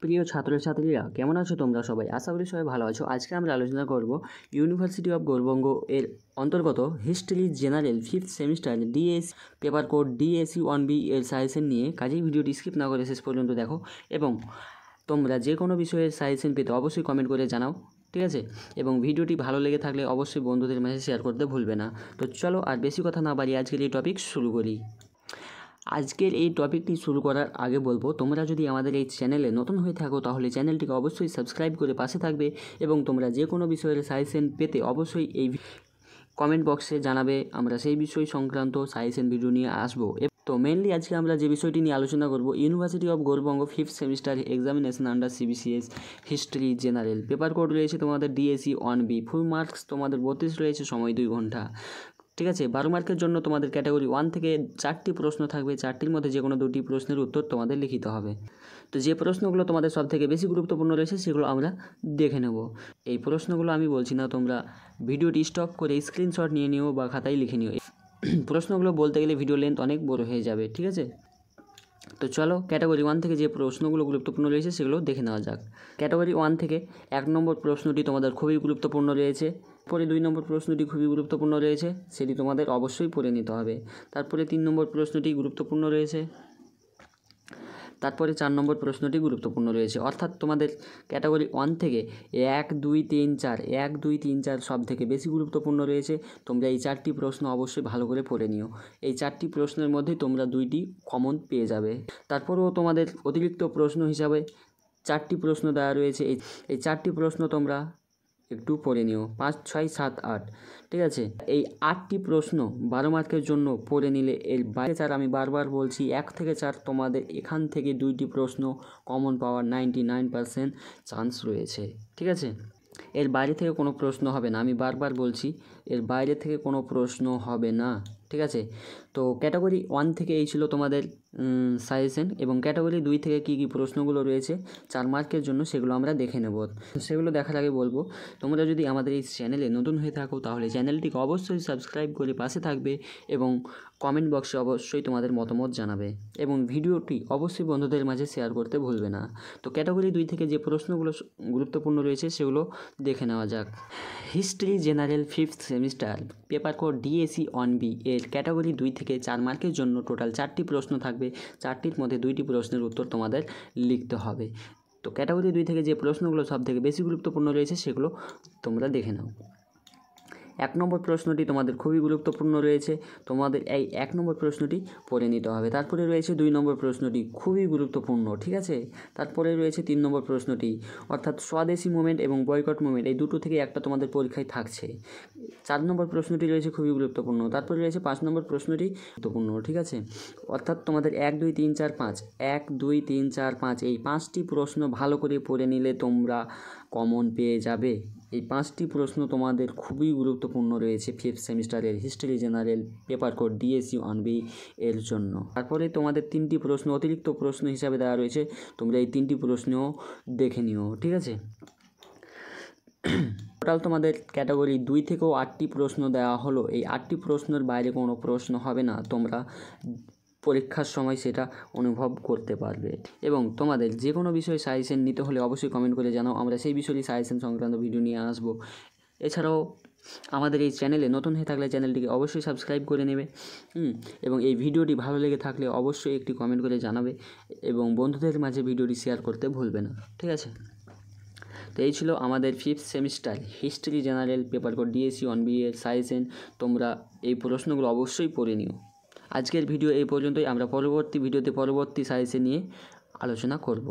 প্রিয় ছাত্রছাত্রীরা কেমন আছো তোমরা সবাই? আশা করি সবাই ভালো আছো। আজকে আমরা আলোচনা করব ইউনিভার্সিটি অফ গৌড়বঙ্গ এর অন্তর্গত history general 5th semester DS paper code DAC 1B এর সাজেশন নিয়ে। কাজেই ভিডিওটি স্কিপ না করে শেষ পর্যন্ত দেখো এবং তোমরা যে কোনো বিষয়ের সাজেশন পেতে অবশ্যই কমেন্ট করে জানাও, ঠিক আছে? এবং ভিডিওটি ভালো লেগে থাকলে অবশ্যই বন্ধুদের মাঝে শেয়ার করতে ভুলবে না। তো চলো আর বেশি কথা না বাড়িয়ে আজকের এই টপিক শুরু করি। আজকের এই টপিকটি শুরু করার আগে বলবো, তোমরা যদি আমাদের এই চ্যানেলে নতুন হয়ে থাকো তাহলে চ্যানেলটিকে অবশ্যই সাবস্ক্রাইব করে পাশে থাকবে এবং তোমরা যে কোনো বিষয়ের সাজেশন পেতে অবশ্যই এই কমেন্ট বক্সে জানাবে। আমরা সেই বিষয় সংক্রান্ত সাজেশন ভিডিও নিয়ে আসবো। তো মেনলি আজকে আমরা যে বিষয়টি নিয়ে আলোচনা করব, university of Gour Banga 5th semester examination under CBCS history general paper code রয়েছে তোমাদের ডিএসি 1B। ফুল মার্কস তোমাদের 32 রয়েছে, সময় 2 ঘন্টা, ঠিক আছে? 12 মার্কের জন্য তোমাদের ক্যাটাগরি 1 থেকে 4টি প্রশ্ন থাকবে। 4টির মধ্যে যে কোনো 2টি প্রশ্নের উত্তর তোমাদের লিখিতে হবে। তো যে প্রশ্নগুলো তোমাদের সব থেকে বেশি গুরুত্বপূর্ণ রয়েছে সেগুলো আমরা দেখে নেব। এই প্রশ্নগুলো আমি বলছি না, তোমরা ভিডিওটি স্টপ করে স্ক্রিনশট নিয়ে নিও বা খাতায় লিখে নিও। প্রশ্নগুলো বলতে গেলে ভিডিও লেন্থ অনেক বড় হয়ে যাবে, ঠিক আছে? তো চলো ক্যাটাগরি 1 থেকে যে প্রশ্নগুলো গুরুত্বপূর্ণ রয়েছে সেগুলো দেখে নেওয়া যাক। ক্যাটাগরি 1 থেকে 1 নম্বর প্রশ্নটি তোমাদের খুবই গুরুত্বপূর্ণ রয়েছে। পরে 2 নম্বর প্রশ্নটি খুবই গুরুত্বপূর্ণ রয়েছে, সেটি তোমাদের অবশ্যই পড়ে নিতে হবে। তারপরে 3 নম্বর প্রশ্নটি গুরুত্বপূর্ণ রয়েছে। তারপরে 4 নম্বর প্রশ্নটি গুরুত্বপূর্ণ রয়েছে। অর্থাৎ তোমাদের ক্যাটাগরি 1 থেকে 1, 2, 3, 4 1, 2, 3, 4 সব থেকে বেশি গুরুত্বপূর্ণ রয়েছে। তোমরা এই 4টি প্রশ্ন অবশ্যই ভালো করে পড়ে নিও। এই 4টি প্রশ্নের মধ্যেই তোমরা 2টি কমন পেয়ে যাবে। তারপরেও তোমাদের অতিরিক্ত প্রশ্ন হিসাবে 4টি প্রশ্ন দেওয়া রয়েছে। এই 4টি প্রশ্ন তোমরা একটু পড়ে নিও। 5, 6, 7, 8, ঠিক আছে? এই 8টি প্রশ্ন 12 মার্কের জন্য পড়ে নিলে এর বাইরে 4, আমি বারবার বলছি 1 থেকে 4 তোমাদের এখান থেকে 2টি প্রশ্ন কমন পাওয়ার 99% চান্স রয়েছে, ঠিক আছে? এর বাইরে থেকে কোনো প্রশ্ন হবে না, আমি বারবার বলছি এর বাইরে থেকে কোনো প্রশ্ন হবে না, ঠিক আছে? তো ক্যাটাগরি 1 থেকে এই ছিল তোমাদের সাজেশন এবং ক্যাটাগরি 2 থেকে কী কী প্রশ্নগুলো রয়েছে 4 মার্কের জন্য সেগুলো আমরা দেখে নেব। সেগুলো দেখার আগে বলবো, তোমরা যদি আমাদের এই চ্যানেলে নতুন হয়ে থাকো তাহলে চ্যানেলটিকে অবশ্যই সাবস্ক্রাইব করে পাশে থাকবে এবং কমেন্ট বক্সে অবশ্যই তোমাদের মতামত জানাবে এবং ভিডিওটি অবশ্যই বন্ধুদের মাঝে শেয়ার করতে ভুলবে না। তো ক্যাটাগরি 2 থেকে যে প্রশ্নগুলো গুরুত্বপূর্ণ রয়েছে সেগুলো দেখে নেওয়া যাক। History general 5th semester paper code DAC 1B এর ক্যাটাগরি 2 থেকে 4 মার্কের জন্য টোটাল 4টি প্রশ্ন থাকবে। 4টির মধ্যে 2টি প্রশ্নের উত্তর তোমাদের লিখতে হবে। তো ক্যাটাগরি 2 থেকে যে প্রশ্নগুলো সব থেকে বেশি গুরুত্বপূর্ণ রয়েছে সেগুলো তোমরা দেখে নাও। 1 নম্বর প্রশ্নটি তোমাদের খুবই গুরুত্বপূর্ণ রয়েছে, তোমাদের এই 1 নম্বর প্রশ্নটি পড়ে নিতে হবে। তারপরে রয়েছে 2 নম্বর প্রশ্নটি খুবই গুরুত্বপূর্ণ, ঠিক আছে? তারপরে রয়েছে 3 নম্বর প্রশ্নটি, অর্থাৎ স্বদেশি মুভমেন্ট এবং বয়কট মুভমেন্ট, এই দুটো থেকে একটা তোমাদের পরীক্ষায় থাকছে। 4 নম্বর প্রশ্নটি রয়েছে খুবই গুরুত্বপূর্ণ। তারপরে রয়েছে 5 নম্বর প্রশ্নটি গুরুত্বপূর্ণ, ঠিক আছে? অর্থাৎ তোমাদের 1, 2, 3, 4, 5 1, 2, 3, 4, 5 এই 5টি প্রশ্ন ভালো করে পড়ে নিলে তোমরা কমন পেয়ে যাবে। এই 5টি প্রশ্ন তোমাদের খুবই গুরুত্বপূর্ণ রয়েছে 5th সেমিস্টারের history general paper code DAC 1B এর জন্য। তারপরে তোমাদের 3টি প্রশ্ন অতিরিক্ত প্রশ্ন হিসাবে দেওয়া রয়েছে, তোমরা এই 3টি প্রশ্নও দেখে নিও, ঠিক আছে? টোটাল তোমাদের ক্যাটাগরি 2 থেকেও 8টি প্রশ্ন দেওয়া হলো। এই 8টি প্রশ্নের বাইরে কোনো প্রশ্ন হবে না, তোমরা পরীক্ষার সময় সেটা অনুভব করতে পারবে। এবং তোমাদের যে কোনো বিষয়ে সাজেশন নিতে হলে অবশ্যই কমেন্ট করে জানাও, আমরা সেই বিষয়ে সাজেশন সংক্রান্ত ভিডিও নিয়ে আসবো। এছাড়াও আমাদের এই চ্যানেলে নতুন হয়ে থাকলে চ্যানেলটিকে অবশ্যই সাবস্ক্রাইব করে নেবে এবং এই ভিডিওটি ভালো লেগে থাকলে অবশ্যই একটি কমেন্ট করে জানাবে এবং বন্ধুদের মাঝে ভিডিওটি শেয়ার করতে ভুলবে না, ঠিক আছে? তো এই ছিল আমাদের 5th semester history general paper code DAC 1B এর সাজেশন। তোমরা এই প্রশ্নগুলো অবশ্যই পড়ে নিও। আজকের ভিডিও এই পর্যন্তই। আমরা পরবর্তী ভিডিওতে পরবর্তী সাজেশন নিয়ে আলোচনা করব।